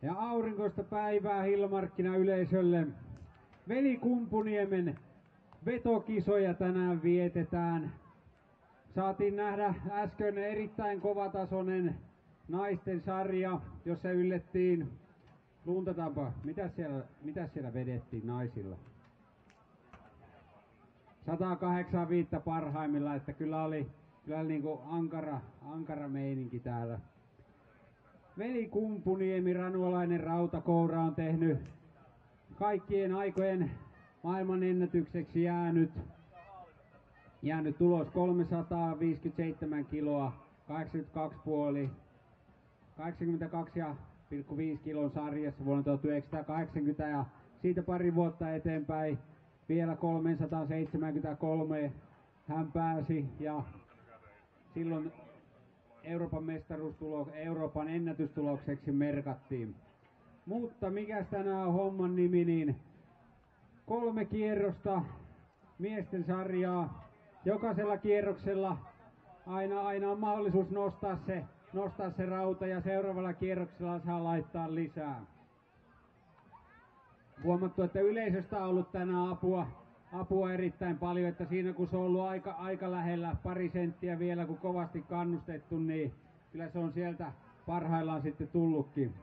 Ja aurinkoista päivää Hilmarkkina yleisölle. Veli Kumpuniemen vetokisoja tänään vietetään. Saatiin nähdä äsken erittäin kovatasoinen naisten sarja, jossa yllettiin, luuntataanpa, mitä siellä vedettiin naisilla? 185 parhaimmillaan, että kyllä oli niinku ankara meininki täällä. Veli Kumpuniemi, ranualainen rautakoura, on tehnyt kaikkien aikojen maailmanennätykseksi jäänyt tulos 357 kiloa, 82,5 kilon sarjassa vuonna 1980 ja siitä pari vuotta eteenpäin vielä 373 hän pääsi ja silloin Euroopan ennätystulokseksi merkattiin. Mutta mikäs tänään on homman nimi, niin 3 kierrosta miesten sarjaa. Jokaisella kierroksella aina on mahdollisuus nostaa se rauta ja seuraavalla kierroksella saa laittaa lisää. Huomattu, että yleisöstä on ollut tänään apua erittäin paljon, että siinä kun se on ollut aika lähellä, pari senttiä vielä kun kovasti kannustettu, niin kyllä se on sieltä parhaillaan sitten tullutkin.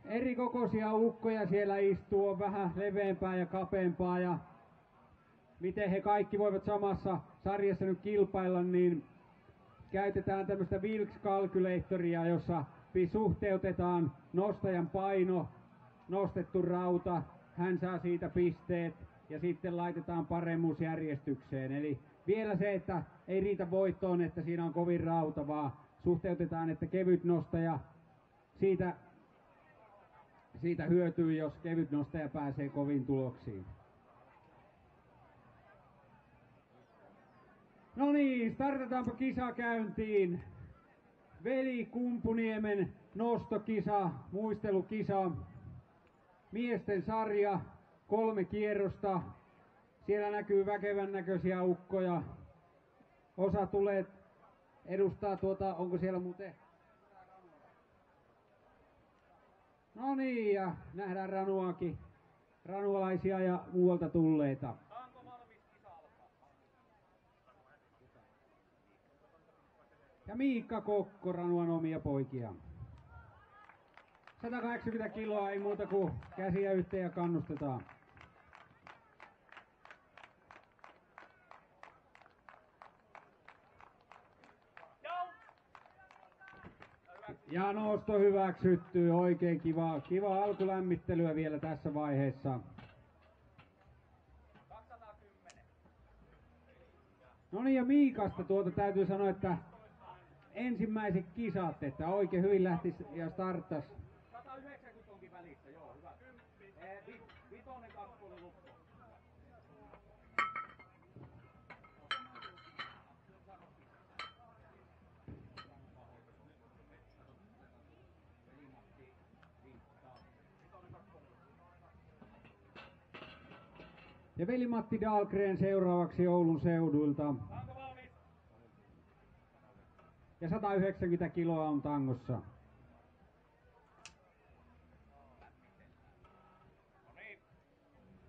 Eri kokoisia ukkoja siellä istuu, on vähän leveämpää ja kapeampaa ja miten he kaikki voivat samassa sarjassa nyt kilpailla, niin käytetään tämmöistä Wilks Calculatoria, jossa suhteutetaan nostajan paino, nostettu rauta, hän saa siitä pisteet ja sitten laitetaan paremmuusjärjestykseen. Eli vielä se, että ei riitä voittoon, että siinä on kovin rauta, vaan suhteutetaan, että kevyt nostaja siitä hyötyy, jos kevyt nostaja pääsee koviin tuloksiin. No niin, startataanpa kisa käyntiin. Veli Kumpuniemen nostokisa, muistelukisa, miesten sarja, 3 kierrosta. Siellä näkyy väkevän näköisiä ukkoja. Osa tulee edustaa onko siellä muuten? No niin, ja nähdään ranuakin, ranualaisia ja muualta tulleita. Ja Miikka Kokko, ranuan omia poikia. 180 kiloa, ei muuta kuin käsiä yhteen ja kannustetaan. Ja nosto hyväksytty, oikein kiva alkulämmittelyä vielä tässä vaiheessa. 210. No niin, ja Miikasta täytyy sanoa, että ensimmäiset kisat, että oikein hyvin lähti ja starttas. 190 onkin välissä, joo, hyvä. 10. Vitonen 2 oli lukko. Ja Veli-Matti Dahlgren seuraavaksi Oulun seuduilta. Onko valmis? Ja 190 kiloa on tangossa.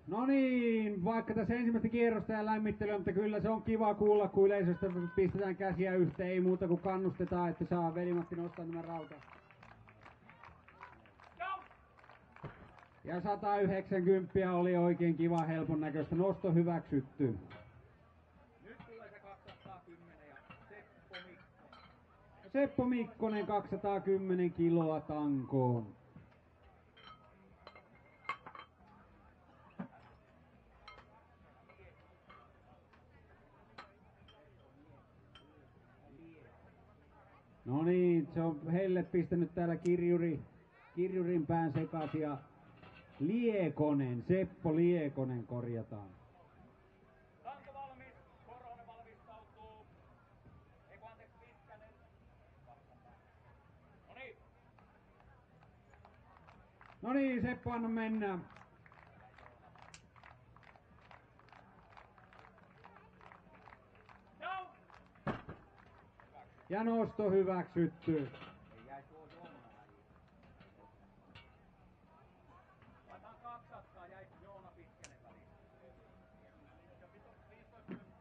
No niin, vaikka tässä ensimmäistä kierrosta ja lämmittelyä, mutta kyllä se on kiva kuulla, kun yleisöstä pistetään käsiä yhteen, ei muuta kuin kannustetaan, että saa Veli-Matti nostaa nämä rauta. Ja 190 oli oikein kiva, helpon näköistä. Nosto hyväksytty. Nyt tulee se 210 ja Seppo Mikkonen. Seppo Mikkonen 210 kiloa tankoon. No niin, se on heille pistänyt täällä kirjurin pään sekaisin ja Liekonen, Seppo Liekonen korjataan. Tanko valmis, Korhonen valmistautuu. Pitkänen. No niin, Seppo, anna mennä. Ja nosto hyväksytty.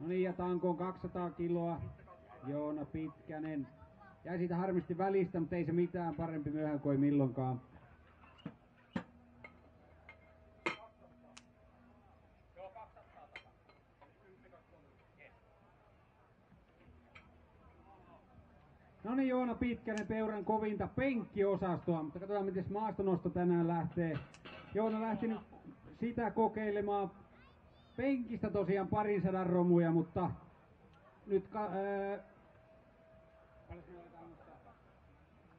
No niin, ja tanko on 200 kiloa. Joona Pitkänen. Jäi siitä harmisti välistä, mutta ei se mitään, parempi myöhään kuin ei milloinkaan. No niin, Joona Pitkänen, Peuran kovinta penkkiosastoa, mutta katsotaan miten maastonosto tänään lähtee. Joona lähti nyt sitä kokeilemaan penkistä tosiaan 200 romuja, mutta nyt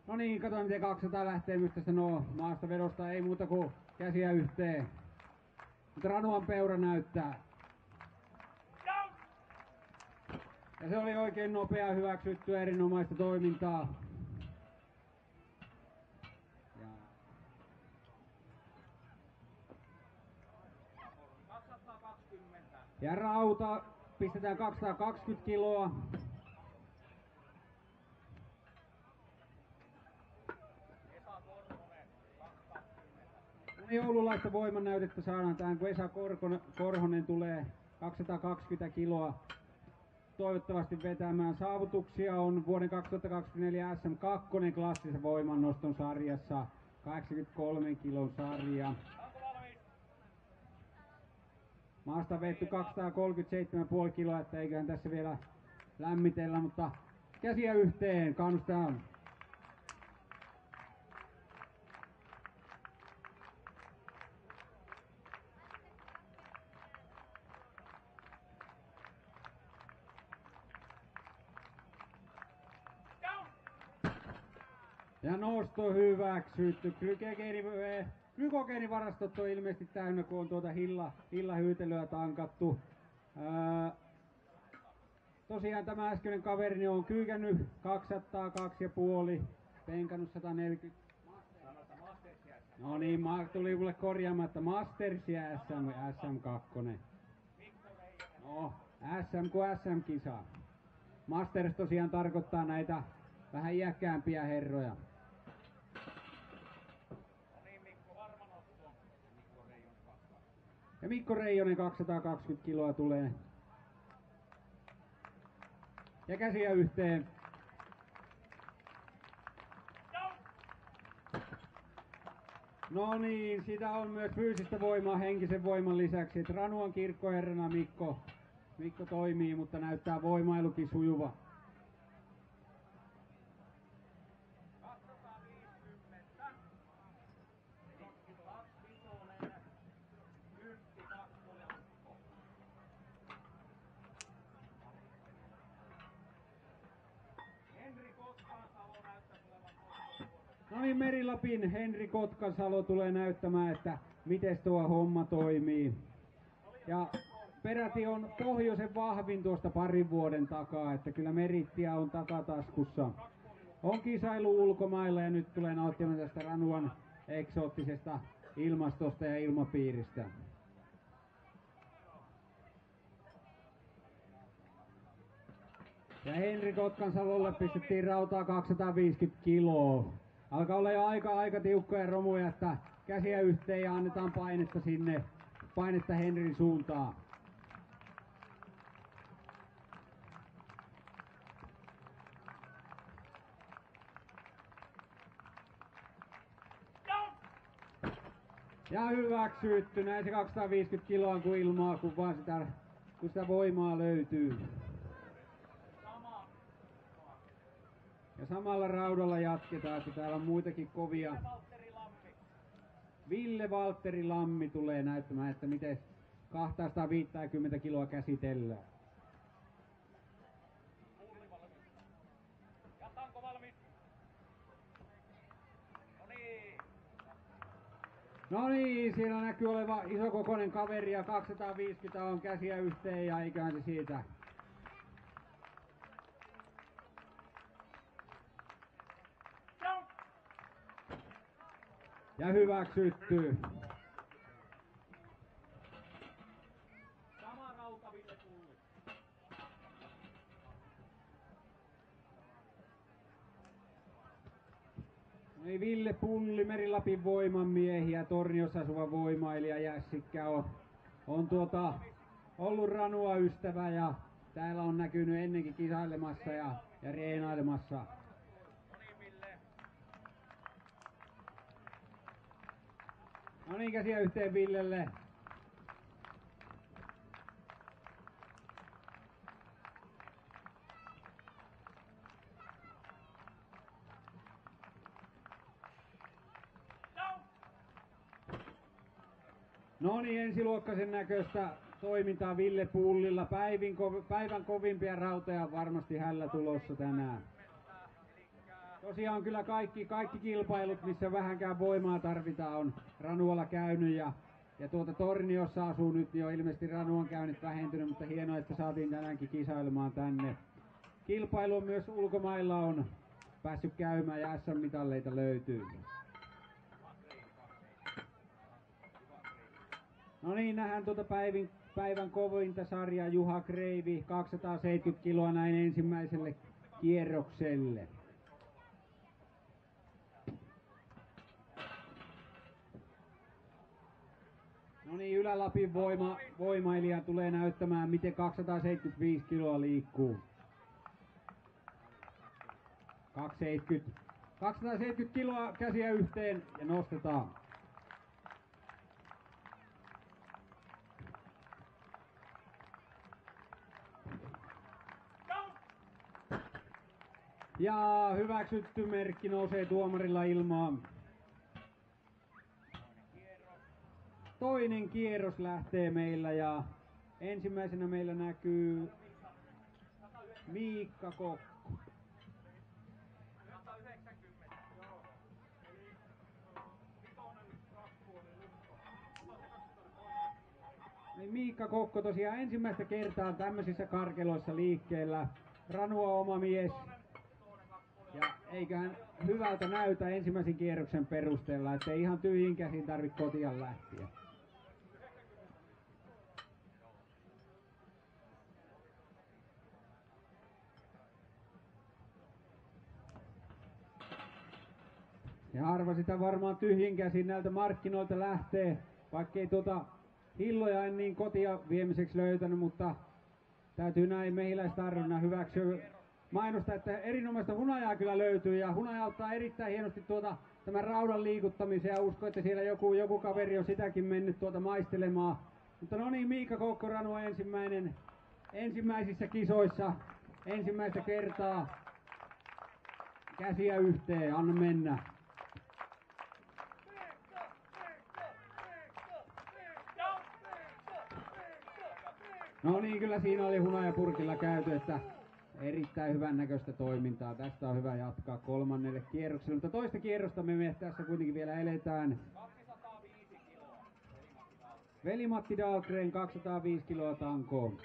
no niin, katsotaan miten 200 lähtee myös tästä maastovedosta, ei muuta kuin käsiä yhteen. Mutta Ranuan Peura näyttää. Ja se oli oikein nopea hyväksyttyä, erinomaista toimintaa. Ja rauta pistetään 220 kiloa. Joululaista voimannäytettä saadaan tähän, kun Esa Korhonen tulee 220 kiloa toivottavasti vetämään. Saavutuksia on vuoden 2024 SM2 klassisen voimannoston sarjassa, 83 kilon sarja. Maasta vetty 237,5 kiloa, että eiköhän tässä vielä lämmitellä, mutta käsiä yhteen, kannustetaan. Ja nosto hyväksytty. Glykogeenivarastot on ilmeisesti täynnä, kun on tuota hillahyytelyä tankattu. Tosiaan tämä äskeinen kaverini on kyykännyt 202,5, penkannut 140. No niin, tuli mulle korjaamatta Masters ja SM2. No, SM kuin SM-kisa. Masters tosiaan tarkoittaa näitä vähän iäkkäämpiä herroja. Ja Mikko Reijonen 220 kiloa tulee. Ja käsiä yhteen. No niin, sitä on myös fyysistä voimaa henkisen voiman lisäksi. Et Ranuan kirkkoherrana Mikko toimii, mutta näyttää voimailukin sujuva. No niin, Meri-Lapin Henri Kotkansalo tulee näyttämään, että miten tuo homma toimii. Ja peräti on pohjoisen vahvin tuosta parin vuoden takaa, että kyllä merittiä on takataskussa. On kisailu ulkomailla ja nyt tulee nauttimaan tästä Ranuan eksoottisesta ilmastosta ja ilmapiiristä. Ja Henri Kotkansalolle pistettiin rautaa 250 kiloa. Alkaa olla jo aika tiukkoja romuja, että käsiä yhteen ja annetaan painetta sinne, painetta Henrin suuntaan. Ja hyväksytty, näin se 250 kiloa kuin ilmaa, kun vaan sitä voimaa löytyy. Ja samalla raudalla jatketaan, että täällä on muitakin kovia. Ville Valtteri Lammi tulee näyttämään, että miten 250 kiloa käsitellään. No niin, siellä näkyy oleva isokokoinen kaveri ja 250 on käsiä yhteen ja eiköhän se siitä. Ja hyväksytty. Sama rauta Ville Pulli. Ei Ville Pulli, Meri-Lapin voimanmiehiä, Torniossa asuva voimailija Jässikkä on ollut Ranua ystävä ja täällä on näkynyt ennenkin kisailemassa ja reenailemassa. No niin, käsiä yhteen Villelle. No niin, ensiluokkaisen näköistä toimintaa Ville Pullilla. Päivän kovimpia rautoja varmasti hällä tulossa tänään. Tosiaan kyllä kaikki kilpailut, missä vähänkään voimaa tarvitaan, on Ranualla käynyt ja Torniossa asuu nyt, niin on ilmeisesti Ranuan käynnit vähentynyt, mutta hienoa, että saatiin tänäänkin kisailemaan tänne. Kilpailu myös ulkomailla on päässyt käymään ja SM-mitalleita löytyy. No niin, nähdään päivän kovinta sarjaa Juha Kreivi, 270 kiloa näin ensimmäiselle kierrokselle. No niin, Ylä-Lapin voimailija tulee näyttämään, miten 275 kiloa liikkuu. 270 kiloa käsiä yhteen ja nostetaan. Ja hyväksytty merkki nousee tuomarilla ilmaan. Toinen kierros lähtee meillä ja ensimmäisenä meillä näkyy Miikka Kokko. Miikka Kokko tosiaan ensimmäistä kertaa tämmöisissä karkeloissa liikkeellä. Ranua oma mies. Ja eiköhän hyvältä näytä ensimmäisen kierroksen perusteella, ettei ihan tyhjin käsin tarvitse kotiin lähteä. Ja harva sitä varmaan tyhjin käsin näiltä markkinoilta lähtee, vaikkei hilloja en niin kotia viemiseksi löytänyt, mutta täytyy näin mehiläistarvonnan hyväksyä. Mainosta, että erinomaista hunajaa kyllä löytyy ja hunaja auttaa erittäin hienosti tämän raudan liikuttamiseen ja uskon, että siellä joku kaveri on sitäkin mennyt maistelemaan. Mutta no niin, Miikka Kokko Ranua ensimmäisissä kisoissa ensimmäistä kertaa. Käsiä yhteen, anna mennä. No niin, kyllä siinä oli hunajapurkilla käyty, että erittäin hyvän näköistä toimintaa. Tästä on hyvä jatkaa kolmannelle kierrokselle, mutta toista kierrosta me tässä kuitenkin vielä eletään. 205 kiloa. Veli-Matti Dahlgren 205 kiloa tankoon.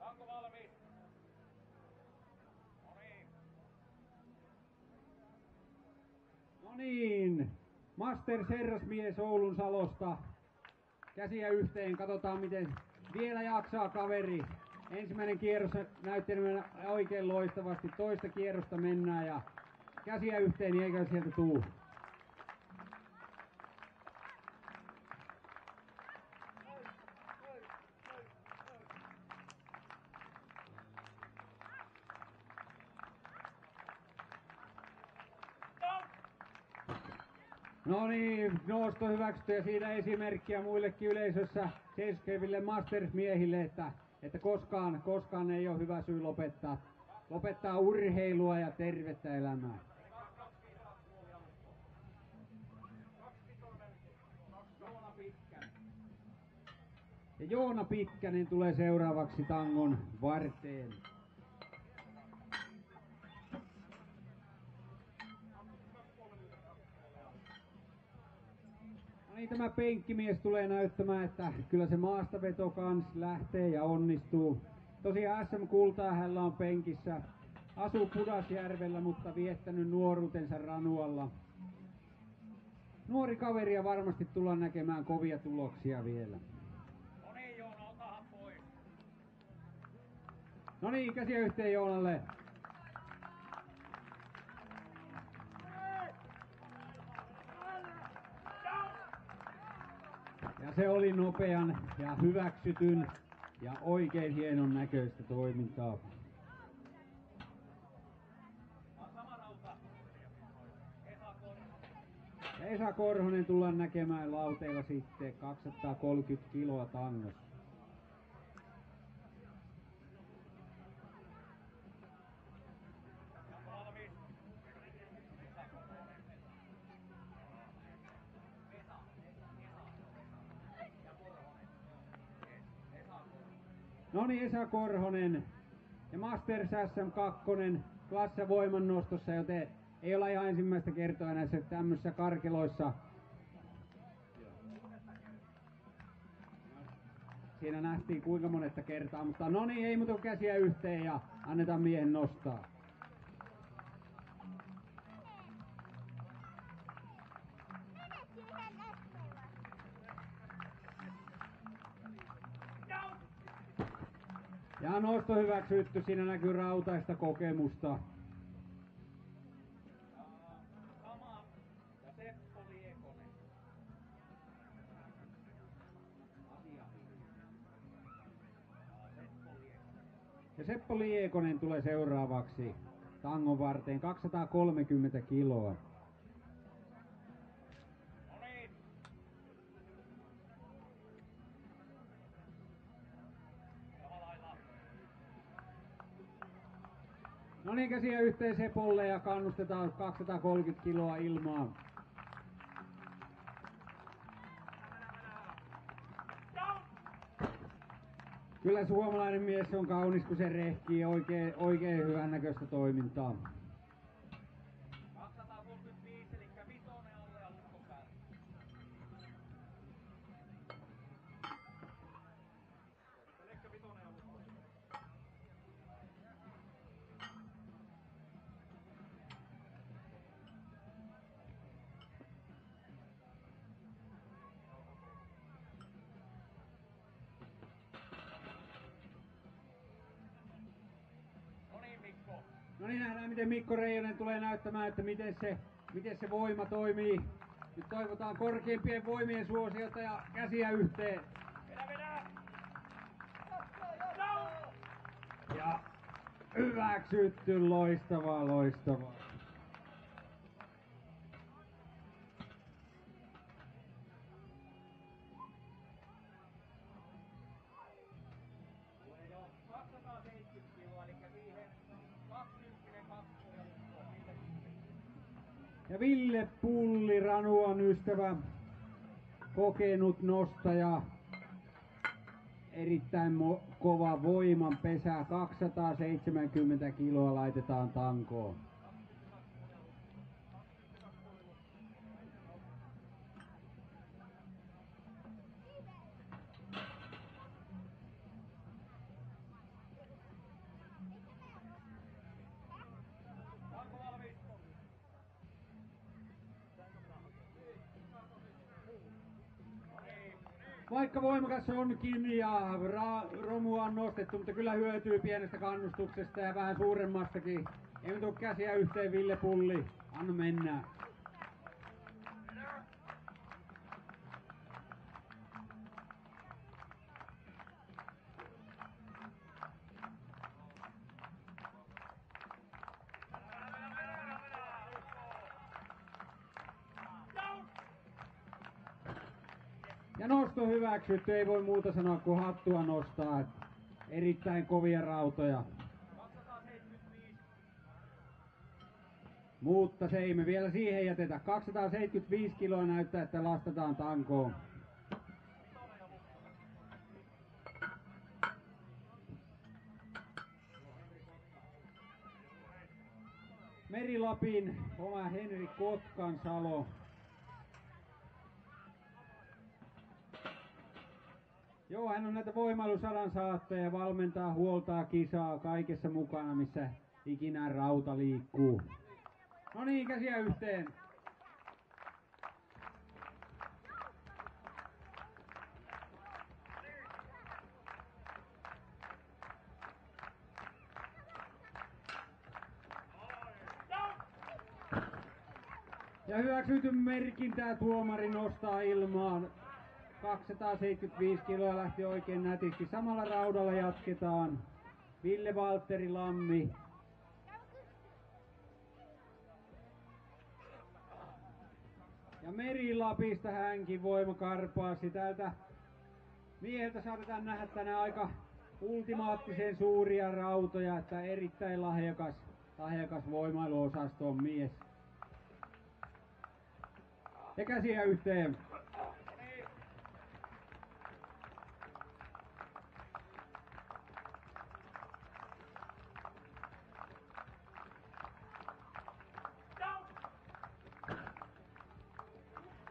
Onko valmis? No niin, Masters herrasmies Oulun Salosta. Käsiä yhteen, katsotaan miten vielä jaksaa kaveri. Ensimmäinen kierros näytti oikein loistavasti, toista kierrosta mennään ja käsiä yhteen, niin eikä sieltä tuu. No niin, nosto hyväksytty ja siitä esimerkkiä muillekin yleisössä seisokeville Masters-miehille, että koskaan ei ole hyvä syy lopettaa urheilua ja tervettä elämää. Ja Joona Pitkänen tulee seuraavaksi tangon varteen. Niin tämä penkkimies tulee näyttämään, että kyllä se maastaveto kans lähtee ja onnistuu. Tosiaan SM-kultaa hänellä on penkissä. Asuu Pudasjärvellä, mutta viettänyt nuoruutensa Ranualla. Nuori kaveri ja varmasti tullaan näkemään kovia tuloksia vielä. No niin, käsiä yhteen Joonalle. Ja se oli nopean ja hyväksytyn ja oikein hienon näköistä toimintaa. Ja Esa Korhonen tullaan näkemään lauteilla sitten 230 kiloa tangossa. Noni Esa Korhonen ja Masters SM2 klassavoimannostossa, joten ei olla ihan ensimmäistä kertaa näissä tämmöisissä karkeloissa. Siinä nähtiin kuinka monetta kertaa, mutta no niin, ei muuta käsiä yhteen ja annetaan miehen nostaa. Ja nosto hyväksytty, siinä näkyy rautaista kokemusta. Sama ja Seppo Liekonen. Ja Seppo Liekonen tulee seuraavaksi tangon varteen, 230 kiloa. No niin, käsiä yhteen Sepolle ja kannustetaan 230 kiloa ilmaan. Kyllä suomalainen mies on kaunis, kun se rehkii, oikein hyvän näköistä toimintaa. 235, eli vitonen alle ja lukko päälle. Elikkä vitonen ja lukko. No niin, nähdään miten Mikko Reijonen tulee näyttämään, että miten se voima toimii. Nyt toivotaan korkeimpien voimien suosiota ja käsiä yhteen. Ja hyväksytty, loistavaa, loistavaa. Tulee jo 270 kiloa, eli siihen 20 kakkoa ja lukko. Ja Ville Pulli, Ranuan ystävä, kokenut nostaja. Erittäin kova voiman pesä, 270 kiloa laitetaan tankoon. Vaikka voimakas onkin ja romua on nostettu, mutta kyllä hyötyy pienestä kannustuksesta ja vähän suuremmastakin. Ei me tuu käsiä yhteen, Ville Pulli. Anna mennä. Ja nosto hyväksytty, ei voi muuta sanoa kuin hattua nostaa. Erittäin kovia rautoja. 275. Mutta se ei me vielä siihen jätetä. 275 kiloa näyttää, että lastataan tankoon. Meri-Lapin oma Henri Kotkansalo. Joo, hän on näitä voimailusadan saatteja ja valmentaa, huoltaa kisaa kaikessa mukana, missä ikinä rauta liikkuu. No niin, käsiä yhteen. Ja hyväksytyn merkintää tuomari nostaa ilmaan. 275 kiloa lähti oikein nätisti. Samalla raudalla jatketaan. Ville Valtteri Lammi. Ja Meri-Lapista hänkin voimakarpaasi. Täältä mieheltä saatetaan nähdä tänään aika ultimaattisen suuria rautoja, että erittäin lahjakas voimailuosaston mies. Ja käsiä yhteen.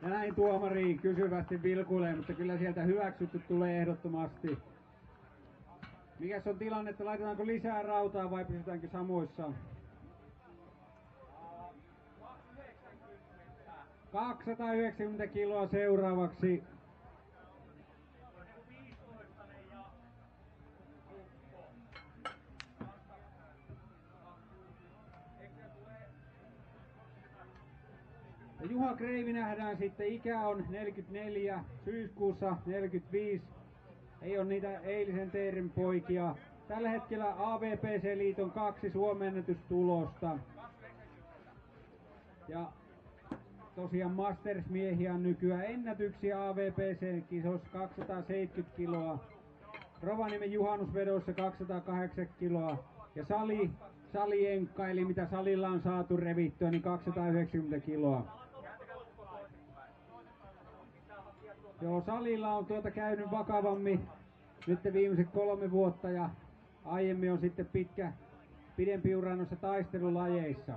Ja näin tuomari kysyvästi vilkuilee, mutta kyllä sieltä hyväksytty tulee ehdottomasti. Mikäs on tilanne, että laitetaanko lisää rautaa vai pysytäänkö samoissa? 290 kiloa seuraavaksi. Ja Juha Kreivi nähdään sitten, ikä on 44, syyskuussa 45. Ei ole niitä eilisen teerin poikia. Tällä hetkellä AVPC-liiton 2 suomennetystulosta. Ja tosiaan Masters-miehiä on nykyään ennätyksiä AVPC-kisossa 270 kiloa. Rovaniemen juhannusvedossa 280 kiloa. Ja salienkka, eli mitä salilla on saatu revittyä, niin 290 kiloa. Joo, salilla on käynyt vakavammin nyt viimeiset 3 vuotta ja aiemmin on sitten pidempi ura noissa taistelulajeissa.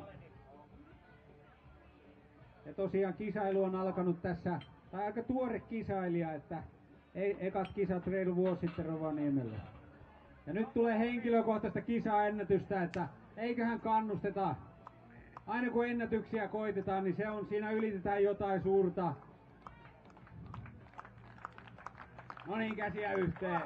Ja tosiaan kisailu on alkanut tässä, tai aika tuore kisailija, että ekat kisat reilu vuosi sitten Rovaniemelle. Ja nyt tulee henkilökohtaista kisaennätystä, että eiköhän kannusteta. Aina kun ennätyksiä koitetaan, niin se on, siinä ylitetään jotain suurta. No niin, käsiä yhteen.